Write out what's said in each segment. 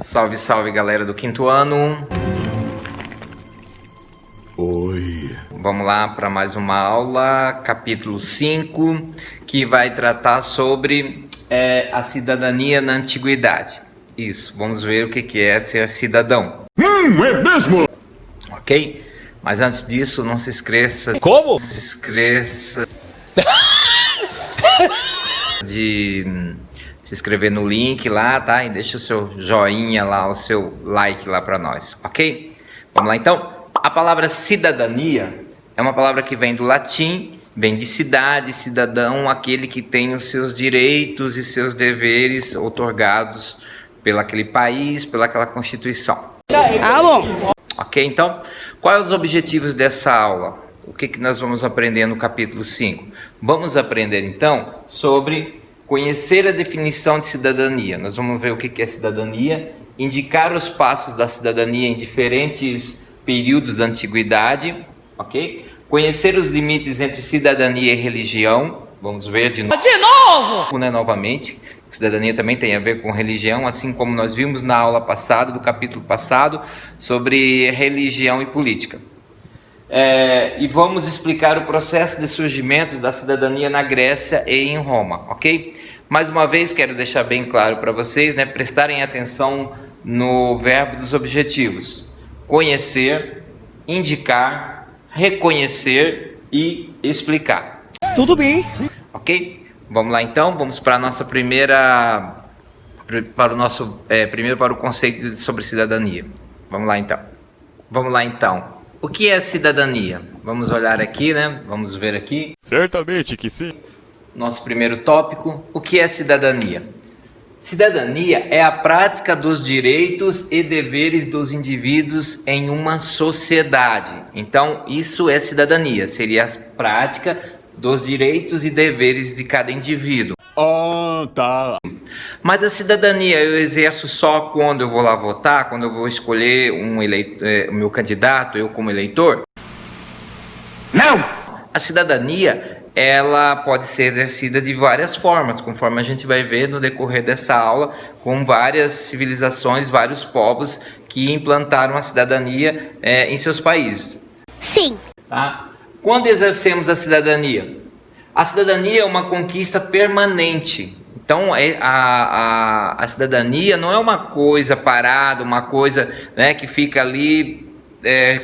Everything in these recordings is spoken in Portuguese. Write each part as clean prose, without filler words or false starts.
Salve, salve, galera do quinto ano. Oi. Vamos lá para mais uma aula, capítulo 5, que vai tratar sobre a cidadania na antiguidade. Isso, vamos ver o que é ser cidadão. É mesmo? Ok? Mas antes disso, não se esqueça... Como? Não se esqueça de se inscrever no link lá, tá? E deixa o seu joinha lá, o seu like lá para nós, ok? Vamos lá então. A palavra cidadania é uma palavra que vem do latim, vem de cidade, cidadão, aquele que tem os seus direitos e seus deveres outorgados pelaquele país, pelaquela Constituição. Ah, bom. Ok, então, quais os objetivos dessa aula? O que nós vamos aprender no capítulo 5? Vamos aprender então sobre conhecer a definição de cidadania. Nós vamos ver o que é cidadania, indicar os passos da cidadania em diferentes períodos da antiguidade, ok? Conhecer os limites entre cidadania e religião. Vamos ver de novo, né, novamente. Cidadania também tem a ver com religião, assim como nós vimos na aula passada, do capítulo passado, sobre religião e política. E vamos explicar o processo de surgimento da cidadania na Grécia e em Roma, ok? Mais uma vez, quero deixar bem claro para vocês, né, prestarem atenção no verbo dos objetivos. Conhecer, indicar, reconhecer e explicar. Tudo bem. Ok? Vamos lá então, vamos para a nossa primeira, primeiro para o conceito sobre cidadania. Vamos lá então. O que é cidadania? Vamos olhar aqui, né? Vamos ver aqui. Certamente que sim. Nosso primeiro tópico, o que é cidadania? Cidadania é a prática dos direitos e deveres dos indivíduos em uma sociedade. Então, isso é cidadania, seria a prática dos direitos e deveres de cada indivíduo. Tá. Mas a cidadania eu exerço só quando eu vou lá votar, quando eu vou escolher o meu candidato, eu como eleitor? Não! A cidadania, ela pode ser exercida de várias formas, conforme a gente vai ver no decorrer dessa aula, com várias civilizações, vários povos que implantaram a cidadania em seus países. Sim. Tá? Quando exercemos a cidadania? A cidadania é uma conquista permanente. Então, a cidadania não é uma coisa parada, uma coisa, né, que fica ali,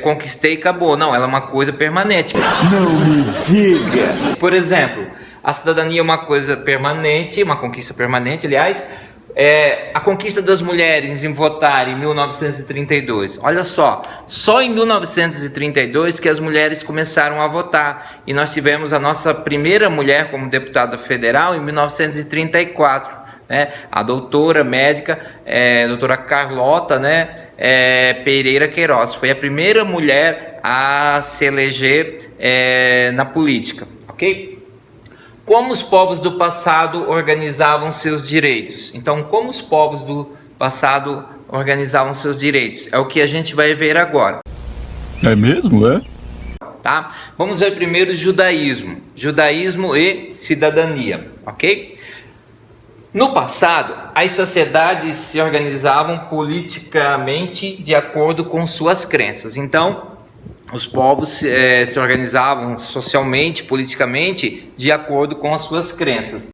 conquistei e acabou. Não, ela é uma coisa permanente. Não me diga. Por exemplo, a cidadania é uma coisa permanente, uma conquista permanente, aliás. A conquista das mulheres em votar em 1932. Olha só em 1932 que as mulheres começaram a votar. E nós tivemos a nossa primeira mulher como deputada federal em 1934. Né? A doutora médica, doutora Carlota, né, Pereira Queiroz. Foi a primeira mulher a se eleger na política. Ok? Como os povos do passado organizavam seus direitos? Então, como os povos do passado organizavam seus direitos? É o que a gente vai ver agora. É mesmo, é? Tá? Vamos ver primeiro o judaísmo. Judaísmo e cidadania, ok? No passado, as sociedades se organizavam politicamente de acordo com suas crenças. Então, os povos se organizavam socialmente, politicamente, de acordo com as suas crenças.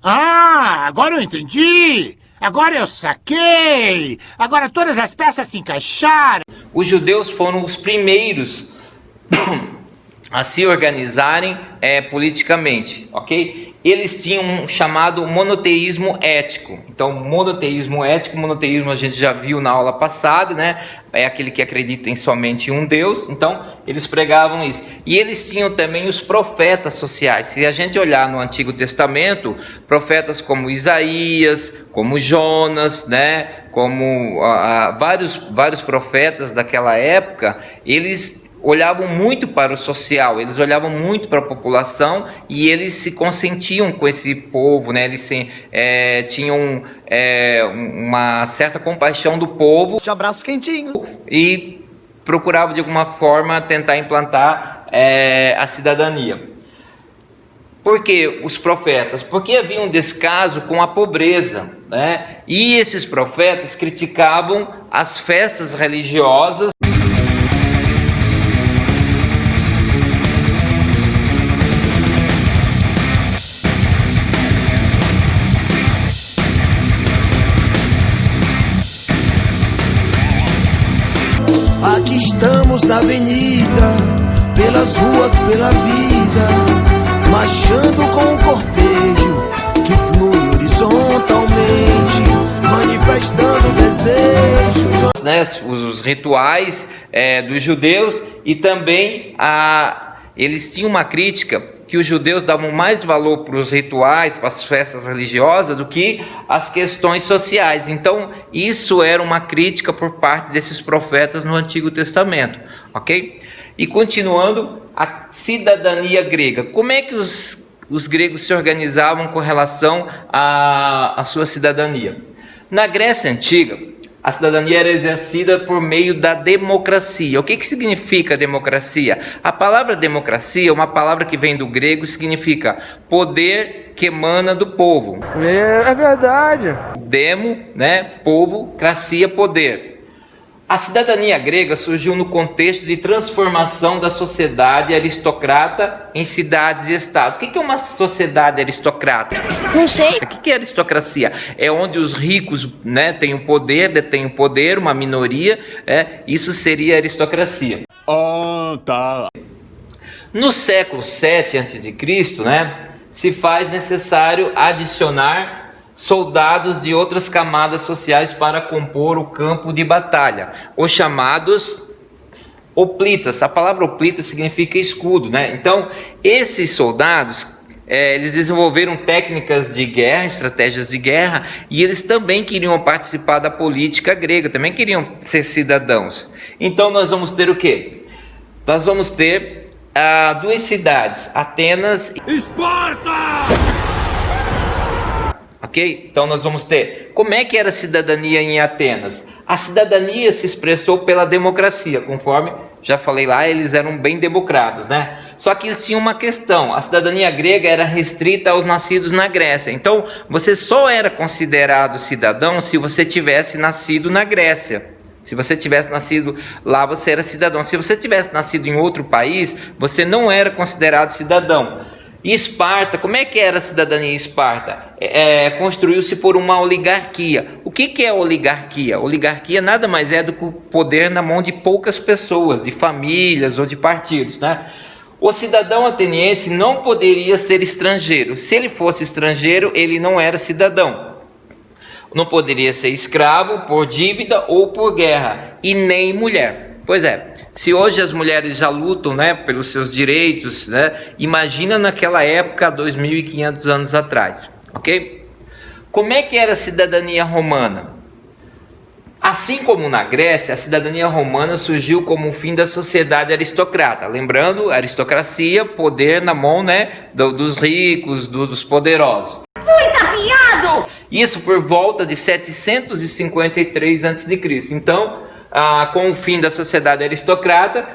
Ah, agora eu entendi! Agora eu saquei! Agora todas as peças se encaixaram! Os judeus foram os primeiros a se organizarem politicamente, ok? Eles tinham um chamado monoteísmo ético. Então, monoteísmo a gente já viu na aula passada, né? É aquele que acredita em somente um Deus. Então, eles pregavam isso. E eles tinham também os profetas sociais. Se a gente olhar no Antigo Testamento, profetas como Isaías, como Jonas, né? Como vários profetas daquela época, eles olhavam muito para o social, eles olhavam muito para a população e eles se consentiam com esse povo, né? Eles tinham uma certa compaixão do povo. De abraço quentinho. E procuravam de alguma forma tentar implantar a cidadania. Por que os profetas? Porque havia um descaso com a pobreza, né? E esses profetas criticavam as festas religiosas. Aqui estamos na avenida, pelas ruas, pela vida, marchando com um cortejo que flui horizontalmente, manifestando desejos. Né, os rituais dos judeus, e também eles tinham uma crítica que os judeus davam mais valor para os rituais, para as festas religiosas, do que as questões sociais. Então, isso era uma crítica por parte desses profetas no Antigo Testamento, ok? E continuando, a cidadania grega. Como é que os gregos se organizavam com relação à sua cidadania? Na Grécia Antiga, a cidadania era exercida por meio da democracia. O que significa democracia? A palavra democracia é uma palavra que vem do grego, significa poder que emana do povo. É verdade. Demo, né? Povo, cracia, poder. A cidadania grega surgiu no contexto de transformação da sociedade aristocrata em cidades e estados. O que é uma sociedade aristocrata? Não sei. O que é aristocracia? É onde os ricos, né, têm o poder, detêm o poder, uma minoria. Isso seria aristocracia. Ah, tá. No século VII a.C., né, se faz necessário adicionar soldados de outras camadas sociais para compor o campo de batalha, os chamados hoplitas. A palavra hoplita significa escudo, né? Então, esses soldados, eles desenvolveram técnicas de guerra, estratégias de guerra, e eles também queriam participar da política grega, também queriam ser cidadãos. Então, nós vamos ter o quê? Nós vamos ter duas cidades, Atenas e Esparta! Ok? Então nós vamos ter. Como é que era a cidadania em Atenas? A cidadania se expressou pela democracia, conforme já falei lá, eles eram bem democratas, né? Só que eles tinham uma questão: a cidadania grega era restrita aos nascidos na Grécia. Então você só era considerado cidadão se você tivesse nascido na Grécia. Se você tivesse nascido lá, você era cidadão. Se você tivesse nascido em outro país, você não era considerado cidadão. E Esparta, como é que era a cidadania em Esparta? Construiu-se por uma oligarquia. O que é oligarquia? Oligarquia nada mais é do que o poder na mão de poucas pessoas, de famílias ou de partidos, né? O cidadão ateniense não poderia ser estrangeiro. Se ele fosse estrangeiro, ele não era cidadão. Não poderia ser escravo por dívida ou por guerra, e nem mulher. Pois é. Se hoje as mulheres já lutam, né, pelos seus direitos, né, imagina naquela época, 2.500 anos atrás, ok? Como é que era a cidadania romana? Assim como na Grécia, a cidadania romana surgiu como o fim da sociedade aristocrata. Lembrando, aristocracia, poder na mão, né, dos ricos, dos poderosos. Muito afiado! Isso por volta de 753 a.C. Então, com o fim da sociedade aristocrata,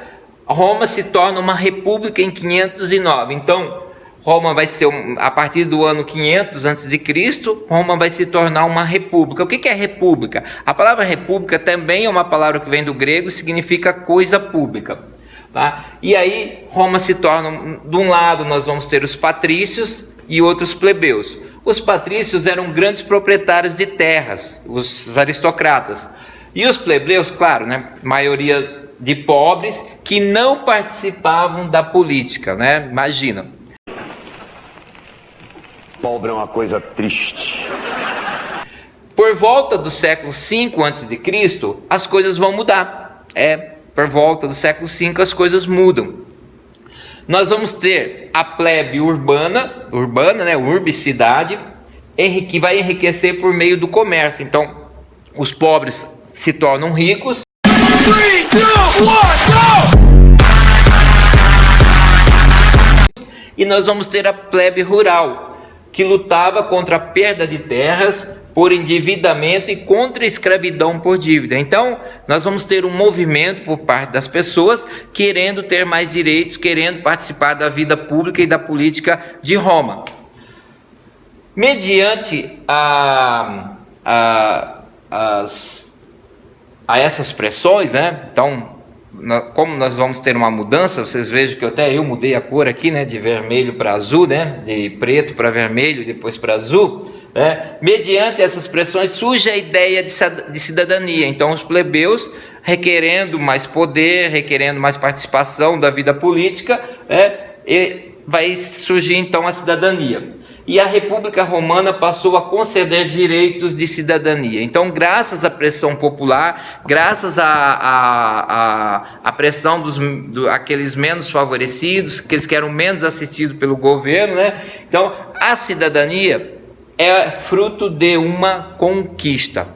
Roma se torna uma república em 509. Então, Roma vai ser, a partir do ano 500 a.C., Roma vai se tornar uma república. O que é república? A palavra república também é uma palavra que vem do grego e significa coisa pública. Tá? E aí, Roma se torna, de um lado nós vamos ter os patrícios e outros plebeus. Os patrícios eram grandes proprietários de terras, os aristocratas. E os plebeus, claro, né, maioria de pobres que não participavam da política, né? Imagina. Pobre é uma coisa triste. Por volta do século V a.C., as coisas vão mudar. Por volta do século V as coisas mudam. Nós vamos ter a plebe urbana, né, urbicidade, que vai enriquecer por meio do comércio. Então, os pobres se tornam ricos. 3, 2, 1, E nós vamos ter a plebe rural, que lutava contra a perda de terras por endividamento e contra a escravidão por dívida. Então, nós vamos ter um movimento por parte das pessoas querendo ter mais direitos, querendo participar da vida pública e da política de Roma. Mediante a essas pressões, né? Então, como nós vamos ter uma mudança, vocês vejam que até eu mudei a cor aqui, né? De vermelho para azul, né? De preto para vermelho, depois para azul. Né? Mediante essas pressões surge a ideia de cidadania. Então, os plebeus, requerendo mais poder, requerendo mais participação da vida política, e vai surgir então a cidadania. E a República Romana passou a conceder direitos de cidadania. Então, graças à pressão popular, graças à pressão aqueles menos favorecidos, aqueles que eram menos assistidos pelo governo, né? Então, a cidadania é fruto de uma conquista.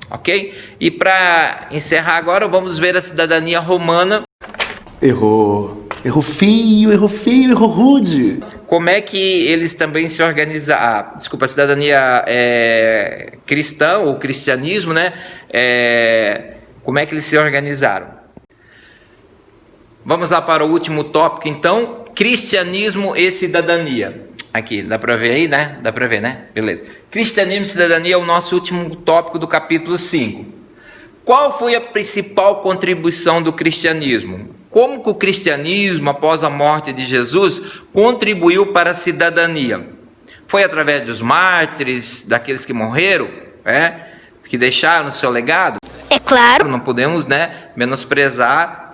Ok? E para encerrar agora, vamos ver a cidadania romana. Errou feio, errou rude. Como é que eles também se organizaram? A cidadania cristã, ou cristianismo, né? Como é que eles se organizaram? Vamos lá para o último tópico, então. Cristianismo e cidadania. Aqui, dá para ver aí, né? Dá para ver, né? Beleza. Cristianismo e cidadania é o nosso último tópico do capítulo 5. Qual foi a principal contribuição do cristianismo? Como que o cristianismo, após a morte de Jesus, contribuiu para a cidadania? Foi através dos mártires, daqueles que morreram, que deixaram o seu legado? É claro. Não podemos, menosprezar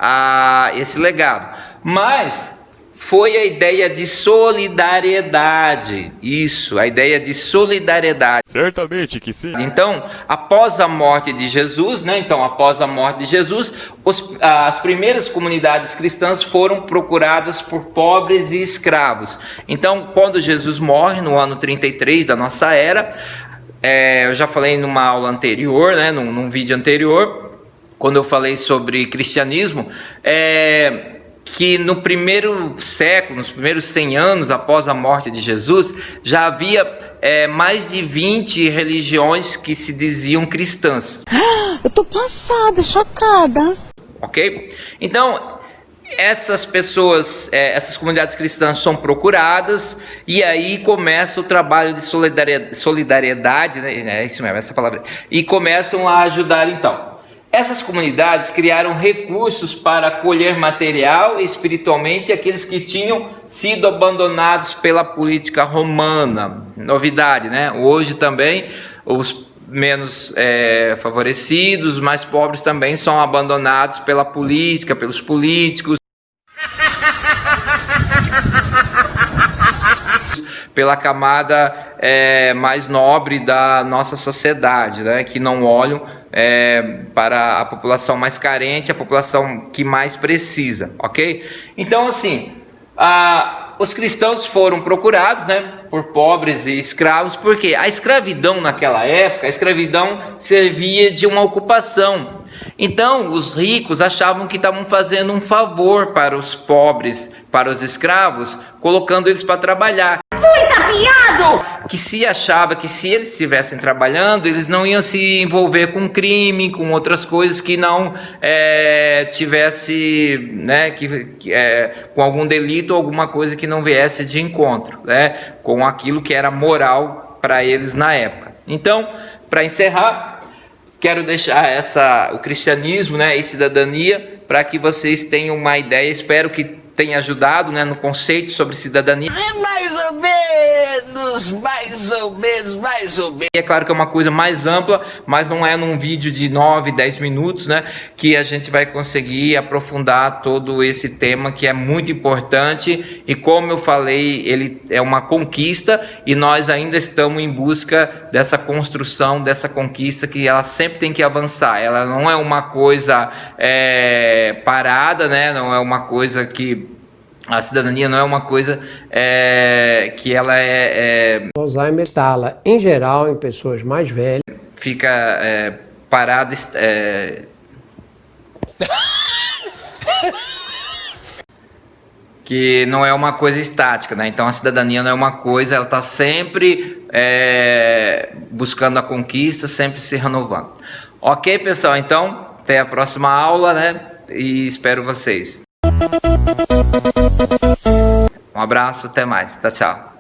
esse legado. Mas foi a ideia de solidariedade. Isso, a ideia de solidariedade. Certamente que sim. Então, após a morte de Jesus, as primeiras comunidades cristãs foram procuradas por pobres e escravos. Então, quando Jesus morre, no ano 33 da nossa era, eu já falei numa aula anterior, num vídeo anterior, quando eu falei sobre cristianismo, que no primeiro século, nos primeiros 100 anos após a morte de Jesus, já havia mais de 20 religiões que se diziam cristãs. Eu tô passada, chocada. Ok? Então, essas pessoas, essas comunidades cristãs são procuradas e aí começa o trabalho de solidariedade, né? É isso mesmo, essa palavra. E começam a ajudar então. Essas comunidades criaram recursos para acolher material e espiritualmente aqueles que tinham sido abandonados pela política romana. Novidade, né? Hoje também os menos favorecidos, os mais pobres também são abandonados pela política, pelos políticos, pela camada mais nobre da nossa sociedade, né? Que não olham para a população mais carente, a população que mais precisa, ok? Então, assim, os cristãos foram procurados, por pobres e escravos, porque a escravidão naquela época, a escravidão servia de uma ocupação. Então, os ricos achavam que estavam fazendo um favor para os pobres, para os escravos, colocando eles para trabalhar. Que se achava que se eles estivessem trabalhando, eles não iam se envolver com crime, com outras coisas que não tivesse, com algum delito ou alguma coisa que não viesse de encontro, com aquilo que era moral para eles na época. Então, para encerrar, quero deixar o cristianismo, e cidadania, para que vocês tenham uma ideia. Espero que tenha ajudado, no conceito sobre cidadania. Mais ou menos. É claro que é uma coisa mais ampla, mas não é num vídeo de 9, 10 minutos, que a gente vai conseguir aprofundar todo esse tema que é muito importante e, como eu falei, ele é uma conquista e nós ainda estamos em busca dessa construção, dessa conquista, que ela sempre tem que avançar. Ela não é uma coisa parada, não é uma coisa que... A cidadania não é uma coisa que ela Alzheimer instala, em geral, em pessoas mais velhas. Fica parada... que não é uma coisa estática, Então a cidadania não é uma coisa, ela está sempre buscando a conquista, sempre se renovando. Ok, pessoal? Então, até a próxima aula, né? E espero vocês. Um abraço, até mais. Tchau, tchau.